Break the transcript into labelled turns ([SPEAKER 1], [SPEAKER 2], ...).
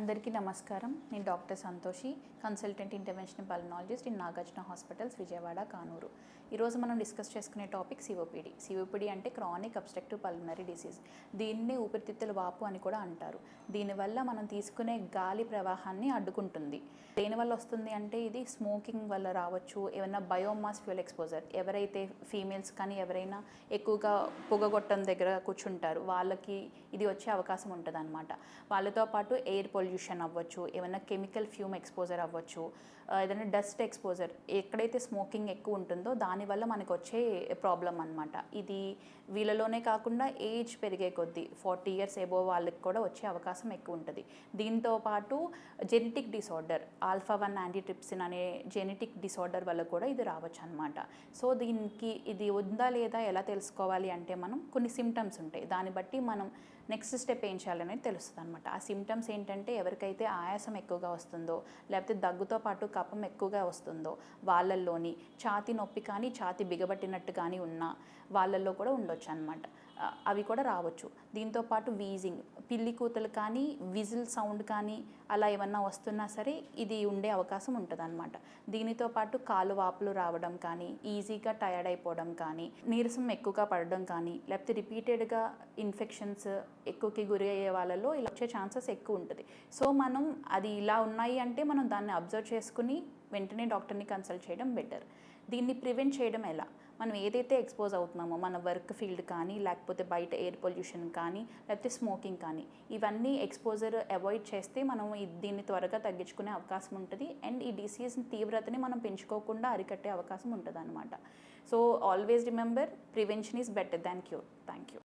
[SPEAKER 1] అందరికీ నమస్కారం. నేను doctor Santoshi, consultant interventional pulmonologist in Nagarjuna hospitals, Vijayawada, Kanuru. ఈరోజు మనం డిస్కస్ చేసుకునే టాపిక్ సిఓపిడి. సిఓపిడి అంటే క్రానిక్ అబ్స్ట్రక్టివ్ పల్మనరీ డిసీజ్. దీన్నే ఊపిరితిత్తుల వాపు అని కూడా అంటారు. దీనివల్ల మనం తీసుకునే గాలి ప్రవాహాన్ని అడ్డుకుంటుంది. దేనివల్ల వస్తుంది అంటే ఇది స్మోకింగ్ వల్ల రావచ్చు, ఏమైనా బయోమాస్ ఫ్యూయల్ ఎక్స్పోజర్, ఎవరైతే ఫీమేల్స్ కానీ ఎవరైనా ఎక్కువగా పొగగొట్టం దగ్గర కూర్చుంటారు వాళ్ళకి ఇది వచ్చే అవకాశం ఉంటుంది అన్నమాట. వాళ్ళతో పాటు ఎయిర్ పొల్యూషన్ అవ్వచ్చు, ఏమైనా కెమికల్ ఫ్యూమ్ ఎక్స్పోజర్ అవ్వచ్చు, ఏదైనా డస్ట్ ఎక్స్పోజర్, ఎక్కడైతే స్మోకింగ్ ఎక్కువ ఉంటుందో దానివల్ల మనకు వచ్చే ప్రాబ్లం అనమాట. ఇది వీళ్ళలోనే కాకుండా ఏజ్ పెరిగే కొద్దీ 40 years ఎబోవ్ వాళ్ళకి కూడా వచ్చే అవకాశం ఎక్కువ ఉంటుంది. దీంతో పాటు జెనెటిక్ డిసార్డర్, ఆల్ఫా-1 యాంటీట్రిప్సిన్ అనే జెనెటిక్ డిసార్డర్ వల్ల కూడా ఇది రావచ్చు అనమాట. సో దీనికి ఇది ఉందా లేదా ఎలా తెలుసుకోవాలి అంటే మనం కొన్ని సిమ్టమ్స్ ఉంటాయి, దాన్ని బట్టి మనం నెక్స్ట్ స్టెప్ ఏం చేయాలనేది తెలుస్తుంది అనమాట. ఆ సిమ్టమ్స్ ఏంటంటే ఎవరికైతే ఆయాసం ఎక్కువగా వస్తుందో, లేకపోతే దగ్గుతో పాటు కఫం ఎక్కువగా వస్తుందో వాళ్ళల్లోని, ఛాతీ నొప్పి కానీ ఛాతీ బిగబట్టినట్టు కానీ ఉన్న వాళ్ళల్లో కూడా ఉండొచ్చు అనమాట. అవి కూడా రావచ్చు. దీంతోపాటు వీజింగ్, పిల్లి కూతలు కానీ విజిల్ సౌండ్ కానీ అలా ఏమన్నా వస్తున్నా సరే ఇది ఉండే అవకాశం ఉంటుంది అనమాట. దీనితో పాటు కాలు వాపులు రావడం కానీ, ఈజీగా టయర్డ్ అయిపోవడం కానీ, నీరసం ఎక్కువగా పడడం కానీ, లేకపోతే రిపీటెడ్గా ఇన్ఫెక్షన్స్ ఎక్కువకి గురి అయ్యే వాళ్ళలో ఇలా వచ్చే ఛాన్సెస్ ఎక్కువ ఉంటుంది. సో మనం అది ఇలా ఉన్నాయి అంటే మనం దాన్ని అబ్జర్వ్ చేసుకుని వెంటనే డాక్టర్ని కన్సల్ట్ చేయడం బెటర్. దీన్ని ప్రివెంట్ చేయడం ఎలా? మనం ఏదైతే ఎక్స్పోజ్ అవుతున్నామో మన వర్క్ ఫీల్డ్ కానీ, లేకపోతే బయట ఎయిర్ పొల్యూషన్ కానీ, లేకపోతే స్మోకింగ్ కానీ, ఇవన్నీ ఎక్స్పోజర్ అవాయిడ్ చేస్తే మనం దీన్ని త్వరగా తగ్గించుకునే అవకాశం ఉంటుంది. అండ్ ఈ డిసీజ్ తీవ్రతని మనం పెంచుకోకుండా అరికట్టే అవకాశం ఉంటుంది అనమాట. So always remember, prevention is better than cure. Thank you.